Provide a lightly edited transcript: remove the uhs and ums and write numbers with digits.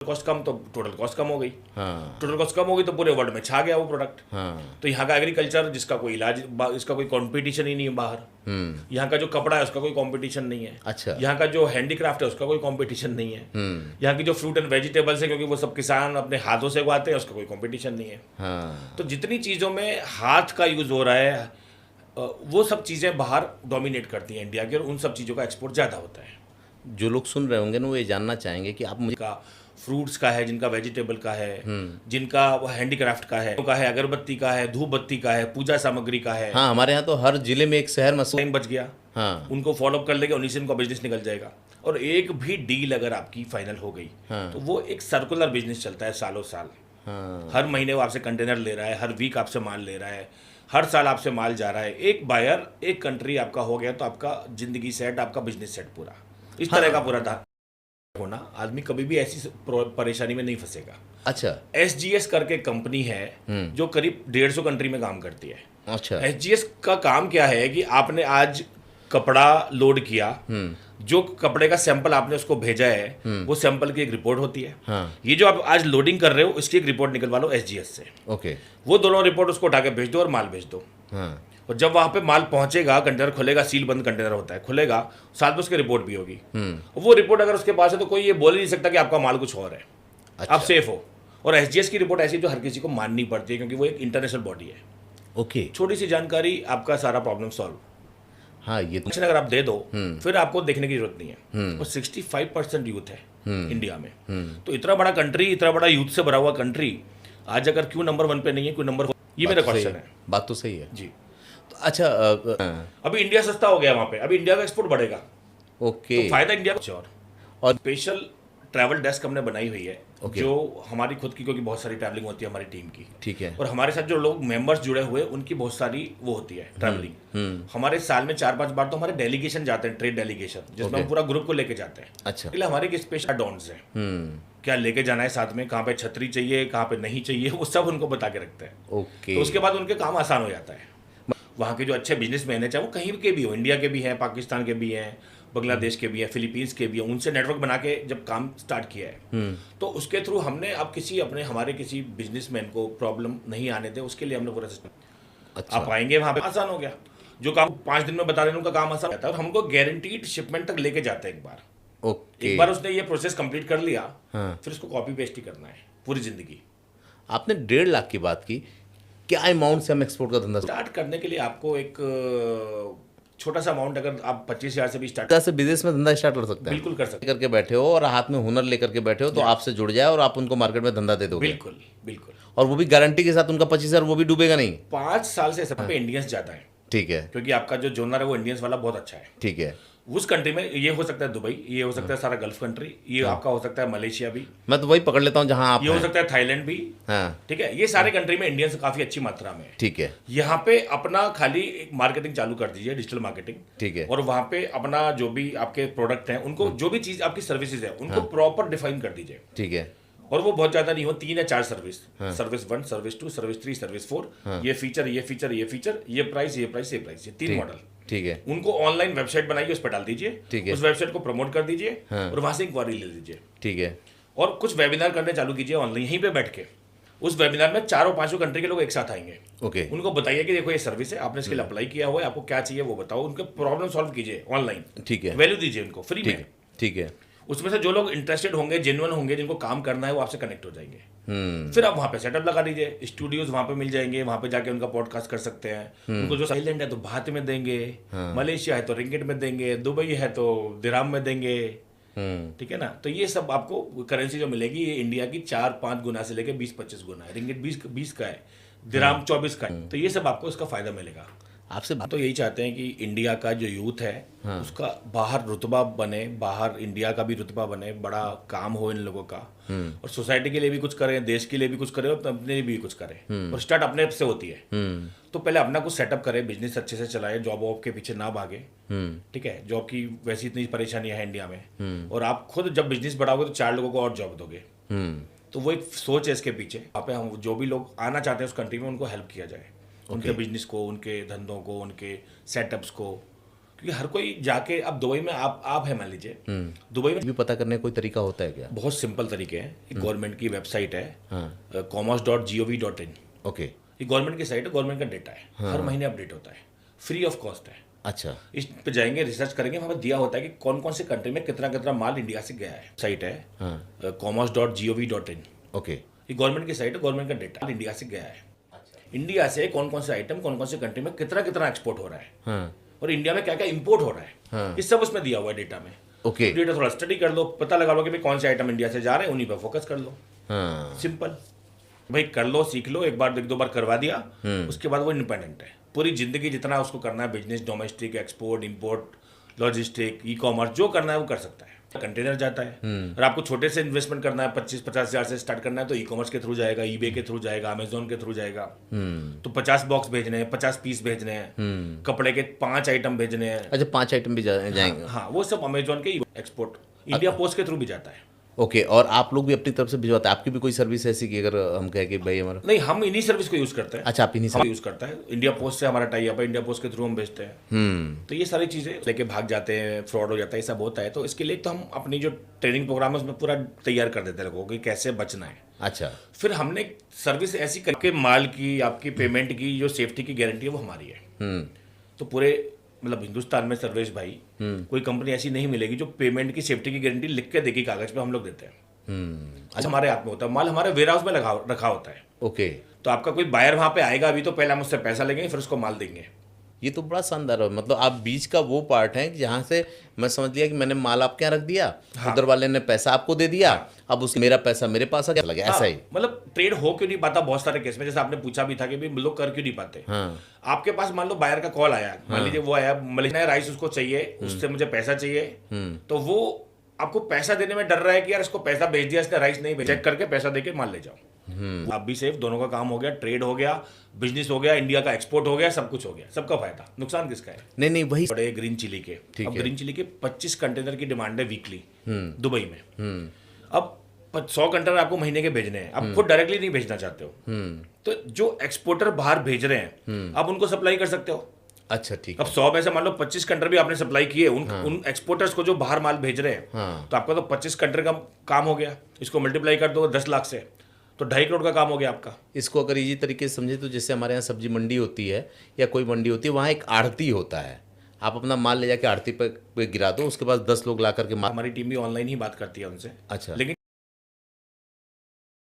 Cost कम तो total cost कम हो गई। हाँ टोटल कॉस्ट कम हो गई तो पूरे वर्ल्ड में छा गया वो प्रोडक्ट। हाँ तो यहाँ का एग्रीकल्चर जिसका कोई इलाज, इसका कोई कंपटीशन ही नहीं है बाहर। यहाँ का जो कपड़ा है उसका कोई कंपटीशन नहीं है। अच्छा यहाँ का जो हैंडीक्राफ्ट है उसका कोई कंपटीशन नहीं है। यहाँ की जो फ्रूट एंड वेजिटेबल्स है क्योंकि वो सब किसान अपने हाथों से उगाते हैं, उसका कोई कंपटीशन नहीं है। हाँ तो जितनी चीज़ों में हाथ का यूज़ हो रहा है वो सब चीज़ें बाहर डोमिनेट करती हैं इंडिया की, और उन सब चीज़ों का एक्सपोर्ट ज़्यादा होता है। जो लोग सुन रहे होंगे ना वो ये जानना चाहेंगे कि आप मुझे का फ्रूट्स का है, जिनका वेजिटेबल का है, जिनका हैंडीक्राफ्ट का है, अगरबत्ती का है, धूप बत्ती का है, पूजा सामग्री का है। हाँ हमारे यहाँ तो हर जिले में एक शहर मशहूर। टाइम बच गया, हाँ उनको फॉलोअप कर लेंगे, उन्हीं से उनका बिजनेस निकल जाएगा। और एक भी डील अगर आपकी फाइनल हो गई तो वो एक सर्कुलर बिजनेस चलता है सालों साल। हाँ हर महीने वो आपसे कंटेनर ले रहा है, हर वीक आपसे माल ले रहा है, हर साल आपसे माल जा रहा है। एक बायर एक कंट्री आपका हो गया तो आपका जिंदगी सेट, आपका बिजनेस सेट पूरा। इस तरह का पूरा था होना। आदमी कभी भी ऐसी परेशानी में नहीं फंसेगा। अच्छा SGS करके कंपनी है जो करीब 150 कंट्री में काम करती है। अच्छा SGS का काम क्या है कि आपने आज कपड़ा लोड किया, जो कपड़े का सैंपल आपने उसको भेजा है वो सैंपल की एक रिपोर्ट होती है। हाँ ये जो आप आज लोडिंग कर रहे हो इसकी एक रिपोर्ट निकलवा लो SGS से। ओके वो दोनों रिपोर्ट उसको उठा के भेज दो और माल भेज दो। हाँ और जब वहां पे माल पहुंचेगा, कंटेनर खुलेगा, सील बंद कंटेनर होता है, खुलेगा, साथ में उसकी रिपोर्ट भी होगी। वो रिपोर्ट अगर उसके पास है तो कोई ये बोल ही नहीं सकता कि आपका माल कुछ और है। अच्छा आप सेफ हो। और SGS की रिपोर्ट ऐसी जो हर किसी को माननी पड़ती है क्योंकि वो एक इंटरनेशनल बॉडी है। ओके छोटी सी जानकारी, आपका सारा प्रॉब्लम सॉल्व। हाँ ये तो अगर आप दे दो फिर आपको देखने की जरूरत नहीं है। और 65% यूथ है इंडिया में। तो इतना बड़ा कंट्री, इतना बड़ा यूथ से भरा हुआ कंट्री आज अगर क्यों नंबर 1 पे नहीं है, क्यों नंबर 4? ये मेरा क्वेश्चन है। बात तो सही है जी। तो अच्छा अभी इंडिया सस्ता हो गया वहां पे, अभी इंडिया का एक्सपोर्ट बढ़ेगा ओके तो फायदा इंडिया को। और स्पेशल ट्रैवल डेस्क हमने बनाई हुई है ओके। जो हमारी खुद की, क्योंकि बहुत सारी ट्रैवलिंग होती है हमारी टीम की, ठीक है और हमारे साथ जो लोग मेंबर्स जुड़े हुए उनकी बहुत सारी वो होती है ट्रैवलिंग। हमारे साल में 4-5 बार तो हमारे डेलीगेशन जाते हैं, ट्रेड डेलीगेशन, जिसमें हम पूरा ग्रुप को लेके जाते हैं। अच्छा इसलिए हमारे एक स्पेशल डॉन्स है, क्या लेके जाना है साथ में, कहाँ पे छतरी चाहिए, कहाँ पे नहीं चाहिए, वो सब उनको बता के रखते हैं। ओके तो उसके बाद उनके काम आसान हो जाता है। वहाँ के जो अच्छे बिजनेसमैन है, चाहे वो कहीं के भी हो, इंडिया के भी हैं, पाकिस्तान के भी हैं, बांग्लादेश के भी हैं, फिलीपींस के भी हैं, उनसे नेटवर्क बना के जब काम स्टार्ट किया है तो उसके थ्रू हमने अब हमारे किसी बिजनेसमैन को प्रॉब्लम नहीं आने दे, उसके लिए हमने पूरा सिस्टम। अच्छा आप आएंगे वहाँ पे, आसान हो गया। जो काम 5 दिन में बता देने उनका काम आसान होता है, और हमको गारंटीड शिपमेंट तक लेके जाते हैं। ओके एक बार उसने ये प्रोसेस कंप्लीट कर लिया हाँ। फिर उसको कॉपी पेस्ट ही करना है पूरी जिंदगी। आपने 1.5 लाख की बात की, क्या अमाउंट से हम एक्सपोर्ट का धंधा स्टार्ट करने के लिए आपको एक छोटा सा अमाउंट, अगर आप 25,000 से भी स्टार्ट कैसे बिजनेस में धंधा स्टार्ट कर सकते हैं? बिल्कुल कर सकते करके बैठे हो और हाथ में हुनर लेकर के बैठे हो तो आपसे जुड़ जाए और आप उनको मार्केट में धंधा दे हैं। दोगे। बिल्कुल बिल्कुल। और वो भी गारंटी के साथ, उनका 25,000 वो भी डूबेगा नहीं। 5 साल से सब पे इंडियंस ज़्यादा है ठीक है क्योंकि आपका जो जोनर है वो इंडियंस वाला बहुत अच्छा है। ठीक है। उस कंट्री में ये हो सकता है दुबई, ये हो सकता है सारा गल्फ कंट्री, ये आपका हो सकता है मलेशिया भी, मैं तो वही पकड़ लेता हूँ जहाँ आप ये हो हैं। सकता है थाईलैंड भी। हाँ ठीक है, ये सारे कंट्री में इंडियंस काफ़ी अच्छी मात्रा में है। ठीक है यहाँ पे अपना खाली एक मार्केटिंग चालू कर दीजिए, डिजिटल मार्केटिंग। ठीक है। और वहाँ पे अपना जो भी आपके प्रोडक्ट हैं उनको, जो भी चीज़ आपकी सर्विसेज है उनको प्रॉपर डिफाइन कर दीजिए। ठीक है और वो बहुत ज़्यादा नहीं हो, 3 या 4 service, service 1, service 2, service 3, service 4, ये फीचर, ये फीचर, ये फीचर, ये प्राइस, ये प्राइस, ये प्राइस, ये 3 मॉडल। ठीक है उनको ऑनलाइन वेबसाइट बनाइए, उस पर डाल दीजिए। ठीक है। उस वेबसाइट को प्रमोट कर दीजिए और वहां से इंक्वायरी ले लीजिए। ठीक है और कुछ वेबिनार करने चालू कीजिए ऑनलाइन, यहीं पे बैठ के। उस वेबिनार में 4-5 कंट्री के लोग एक साथ आएंगे। ओके उनको बताइए कि देखो ये सर्विस है, आपने इसके लिए अप्लाई किया हुआ है, आपको क्या चाहिए वो बताओ, उनके प्रॉब्लम सॉल्व कीजिए ऑनलाइन। ठीक है वैल्यू दीजिए उनको फ्री ठीक में। है ठीक है। उसमें से जो लोग इंटरेस्टेड होंगे, जेन्युइन होंगे, जिनको काम करना है, वो आपसे कनेक्ट हो जाएंगे। फिर आप वहाँ पे सेटअप लगा दीजिए, स्टूडियोज वहाँ पे मिल जाएंगे, वहाँ पे जाके उनका पॉडकास्ट कर सकते हैं। उनको जो थाईलैंड है तो बात में देंगे, मलेशिया है तो रिंगिट में देंगे, दुबई है तो दिराम में देंगे। ठीक है ना। तो ये सब आपको करेंसी जो मिलेगी ये इंडिया की 4-5 गुना से लेके 20-25 गुना है। रिंगिट 20 का है, दिराम 24 का है। तो ये सब आपको इसका फायदा मिलेगा। आपसे तो यही चाहते हैं कि इंडिया का जो यूथ है उसका बाहर रुतबा बने, बाहर इंडिया का भी रुतबा बने, बड़ा काम हो इन लोगों का, और सोसाइटी के लिए भी कुछ करें, देश के लिए भी कुछ करें और अपने लिए भी कुछ करें। और स्टार्ट अपने से होती है। तो पहले अपना कुछ सेटअप करें, बिजनेस अच्छे से चलाए, जॉब वॉब के पीछे ना भागे। ठीक है, जॉब की वैसी इतनी परेशानियां हैं इंडिया में, और आप खुद जब बिजनेस बढ़ाओगे तो 4 लोगों को और जॉब दोगे। तो वो एक सोच है इसके पीछे। वहाँ पे हम जो भी लोग आना चाहते हैं उस कंट्री में उनको हेल्प किया जाए, उनके बिजनेस को, उनके धंधों को, उनके सेटअप्स को। क्योंकि हर कोई जाके, अब दुबई में आप है मान लीजिए, दुबई में भी पता करने का कोई तरीका होता है क्या? बहुत सिंपल तरीके हैं। एक गवर्नमेंट की वेबसाइट है, हाँ। commerce.gov.in। ओके। ये गवर्नमेंट की साइट है, गवर्नमेंट का डेटा है, हर महीने अपडेट होता है, फ्री ऑफ कॉस्ट है। अच्छा। इस पे जाएंगे, रिसर्च करेंगे, हमें दिया होता है कि कौन कौन से कंट्री में कितना कितना माल इंडिया से गया है। साइट है commerce.gov.in। ओके। ये गवर्नमेंट की साइट है, गवर्नमेंट का डेटा इंडिया से गया है। इंडिया से कौन कौन से आइटम कौन कौन से कंट्री में कितना कितना एक्सपोर्ट हो रहा है, हाँ। और इंडिया में क्या क्या इंपोर्ट हो रहा है, हाँ। ये सब उसमें दिया हुआ है डेटा में। ओके। डेटा थोड़ा स्टडी कर लो, पता लगा लो कि भाई कौन से आइटम इंडिया से जा रहे हैं, उन्हीं पर फोकस कर लो। हाँ। सिंपल भाई, कर लो, सीख लो, एक बार एक दो बार करवा दिया, उसके बाद वो इंडिपेंडेंट है। पूरी जिंदगी जितना उसको करना है, business, domestic, export, import, logistic, e commerce, जो करना है वो कर सकता है। कंटेनर जाता है, और आपको छोटे से इन्वेस्टमेंट करना है, 25-50 हज़ार से स्टार्ट करना है, तो ई कॉमर्स के थ्रू जाएगा, ईबे के थ्रू जाएगा, अमेजोन के थ्रू जाएगा। तो 50 बॉक्स भेजने हैं, 50 पीस भेजने हैं, कपड़े के 5 आइटम भेजने हैं। अच्छा, 5 आइटम भी जाएंगे? हाँ, वो सब अमेजोन के एक्सपोर्ट, इंडिया पोस्ट के थ्रू भी जाता है। ओके। और आप लोग भी अपनी तरफ से भिजवाते हैं? आपकी भी कोई सर्विस ऐसी कि अगर हम कहें कि भाई हमारा? नहीं, हम इन्हीं सर्विस को यूज करते हैं। अच्छा, आप इन्हीं हम यूज करता है, इंडिया पोस्ट से हमारा टाई अप है, इंडिया पोस्ट के थ्रू हम भेजते हैं। तो ये सारी चीजें लेके भाग जाते हैं, फ्रॉड हो जाता है, ये सब होता है। तो इसके लिए तो हम अपनी जो ट्रेनिंग प्रोग्राम है उसमें पूरा तैयार कर देते हैं लोगों को कि कैसे बचना है। अच्छा। फिर हमने सर्विस ऐसी करके माल की, आपकी पेमेंट की जो सेफ्टी की गारंटी है वो हमारी है। तो पूरे मतलब हिंदुस्तान में सर्वेश भाई, कोई कंपनी ऐसी नहीं मिलेगी जो पेमेंट की सेफ्टी की गारंटी लिख के देगी कागज पे, हम लोग देते हैं। अच्छा, हमारे हाथ में होता है माल, हमारे वेयर हाउस में रखा होता है। ओके। तो आपका कोई बायर वहां पे आएगा अभी, तो पहले हम उससे पैसा लेंगे, फिर उसको माल देंगे। ये तो बड़ा शानदार है। मतलब आप बीच का वो पार्ट है जहाँ से मैं समझ लिया कि मैंने माल आपके यहाँ रख दिया, उधर वाले ने पैसा आपको दे दिया, अब उस मेरा पैसा मेरे पास आ गया, लगे ऐसा ही। मतलब ट्रेड हो क्यों नहीं पाता बहुत सारे केस में, जैसे आपने पूछा भी था कि भाई लोग कर क्यों नहीं पाते। आपके पास मान लो बायर का कॉल आया, मान लीजिए वो आया, मलेशिया राइस उसको चाहिए, उससे मुझे पैसा चाहिए, तो वो आपको पैसा देने में डर रहा है कि यार इसको पैसा भेज दिया, इसने राइस नहीं भेजा, चेक करके पैसा देके माल ले जाओ। आप भी सेफ, दोनों का काम हो गया, ट्रेड हो गया, बिजनेस हो गया, इंडिया का एक्सपोर्ट हो गया, सब कुछ हो गया, सबका फायदा। नुकसान किसका है? नहीं वही बड़े ग्रीन चिली के, अब ग्रीन चिली के 25 कंटेनर की डिमांड है वीकली दुबई में। अब 100 कंटेनर आपको महीने के भेजने हैं, आप खुद डायरेक्टली नहीं भेजना चाहते हो, तो जो एक्सपोर्टर बाहर भेज रहे हैं आप उनको सप्लाई कर सकते हो। अच्छा, ठीक। अब 100 में से मान लो 25 कंटेनर भी आपने सप्लाई किए उन एक्सपोर्टर्स को जो बाहर माल भेज रहे हैं, तो आपका तो 25 कंटेनर का काम हो गया। इसको मल्टीप्लाई कर दो 10 लाख से, तो 2.5 करोड़ का काम हो गया आपका। इसको अगर इजी तरीके से समझे तो जैसे हमारे यहाँ सब्जी मंडी होती है या कोई मंडी होती है, वहाँ एक आढ़ती होता है, आप अपना माल ले जाके आढ़ती पे गिरा दो, उसके बाद 10 लोग ला करके माल। हमारी टीम भी ऑनलाइन ही बात करती है उनसे। अच्छा। लेकिन